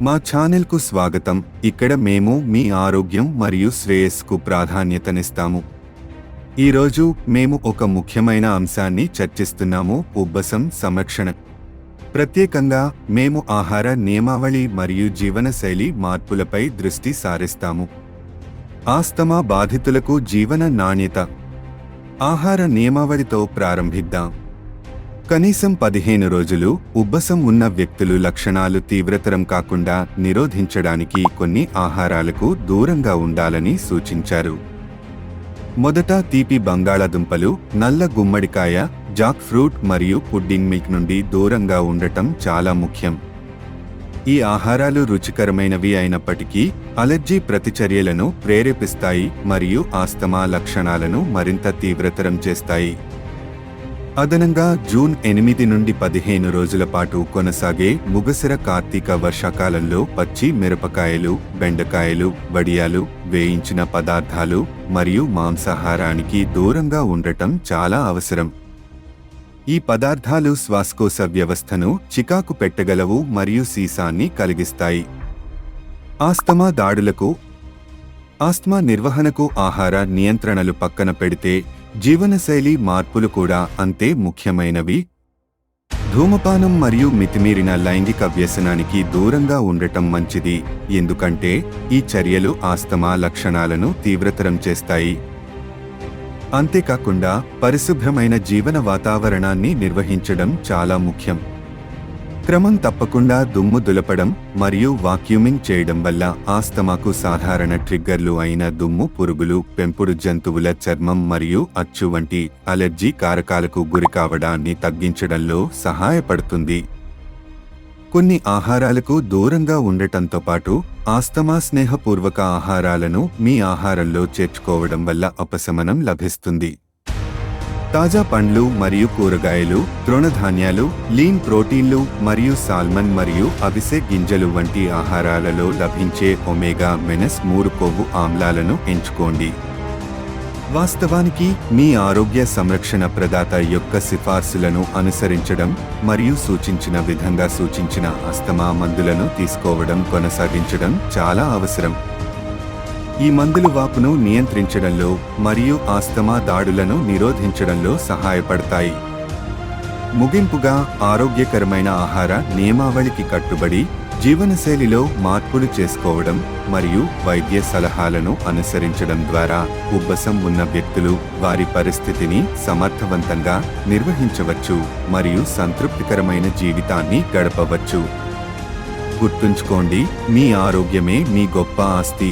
మా ఛానల్కు స్వాగతం. ఇక్కడ మేము మీ ఆరోగ్యం మరియు శ్రేయస్సుకు ప్రాధాన్యతనిస్తాము. ఈరోజు మేము ఒక ముఖ్యమైన అంశాన్ని చర్చిస్తున్నాము: ఉబ్బసం సంరక్షణ. ప్రత్యేకంగా మేము ఆహార నియమావళి మరియు జీవనశైలి మార్పులపై దృష్టి సారిస్తాము. ఆస్తమా బాధితులకు జీవన నాణ్యత. ఆహార నియమావళితో ప్రారంభిద్దాం. కనీసం 15 రోజులు ఉబ్బసం ఉన్న వ్యక్తులు లక్షణాలు తీవ్రతరం కాకుండా నిరోధించడానికి కొన్ని ఆహారాలకు దూరంగా ఉండాలని సూచించారు. మొదట తీపి బంగాళాదుంపలు, నల్ల గుమ్మడికాయ, జాక్ ఫ్రూట్ మరియు పుడ్డింగ్ మిల్క్ నుండి దూరంగా ఉండటం చాలా ముఖ్యం. ఈ ఆహారాలు రుచికరమైనవి అయినప్పటికీ అలెర్జీ ప్రతిచర్యలను ప్రేరేపిస్తాయి మరియు ఆస్తమా లక్షణాలను మరింత తీవ్రతరం చేస్తాయి. అదనంగా జూన్ 8 నుండి 15 రోజుల పాటు కొనసాగే ముగసిర కార్తీక వర్షాకాలంలో పచ్చి మిరపకాయలు, బెండకాయలు, వడియాలు, వేయించిన పదార్థాలు మరియు మాంసాహారానికి దూరంగా ఉండటం చాలా అవసరం. ఈ పదార్థాలు శ్వాసకోశ వ్యవస్థను చికాకు పెట్టగలవు మరియు సీసాన్ని కలిగిస్తాయి. ఆస్తమా దాడులకు. ఆస్తమా నిర్వహణకు ఆహార నియంత్రణలు పక్కన పెడితే జీవనశైలి మార్పులు కూడా అంతే ముఖ్యమైనవి. ధూమపానం మరియు మితిమీరిన లైంగిక వ్యసనానికి దూరంగా ఉండటం మంచిది, ఎందుకంటే ఈ చర్యలు ఆస్తమా లక్షణాలను తీవ్రతరం చేస్తాయి. అంతేకాకుండా పరిశుభ్రమైన జీవన వాతావరణాన్ని నిర్వహించడం చాలా ముఖ్యం. క్రమం తప్పకుండా దుమ్ము దులపడం మరియు వాక్యూమింగ్ చేయడం వల్ల ఆస్తమాకు సాధారణ ట్రిగ్గర్లు అయిన దుమ్ము, పురుగులు, పెంపుడు జంతువుల చర్మం మరియు అచ్చు వంటి అలెర్జీ కారకాలకు గురికావడాన్ని తగ్గించడంలో సహాయపడుతుంది. కొన్ని ఆహారాలకు దూరంగా ఉండటంతో పాటు ఆస్తమా స్నేహపూర్వక ఆహారాలను మీ ఆహారంలో చేర్చుకోవడం వల్ల ఉపశమనం లభిస్తుంది. తాజా పండ్లు మరియు కూరగాయలు, తృణధాన్యాలు, లీన్ ప్రోటీన్లు మరియు సాల్మన్ మరియు అవిసె గింజలు వంటి ఆహారాలలో లభించే ఒమేగా-3 కొవ్వు ఆమ్లాలను ఎంచుకోండి. వాస్తవానికి మీ ఆరోగ్య సంరక్షణ ప్రదాత యొక్క సిఫార్సులను అనుసరించడం మరియు సూచించిన విధంగా సూచించిన ఆస్తమా మందులను తీసుకోవడం కొనసాగించడం చాలా అవసరం. ఈ మందులు వాపును నియంత్రించడంలో మరియు ఆస్తమా దాడులను నిరోధించడంలో సహాయపడతాయి. ముగింపుగా, ఆరోగ్యకరమైన ఆహార నియమావళికి కట్టుబడి జీవనశైలిలో మార్పులు చేసుకోవడం మరియు వైద్య సలహాలను అనుసరించడం ద్వారా ఉబ్బసం ఉన్న వ్యక్తులు వారి పరిస్థితిని సమర్థవంతంగా నిర్వహించవచ్చు మరియు సంతృప్తికరమైన జీవితాన్ని గడపవచ్చు. గుర్తుంచుకోండి, మీ ఆరోగ్యమే మీ గొప్ప ఆస్తి.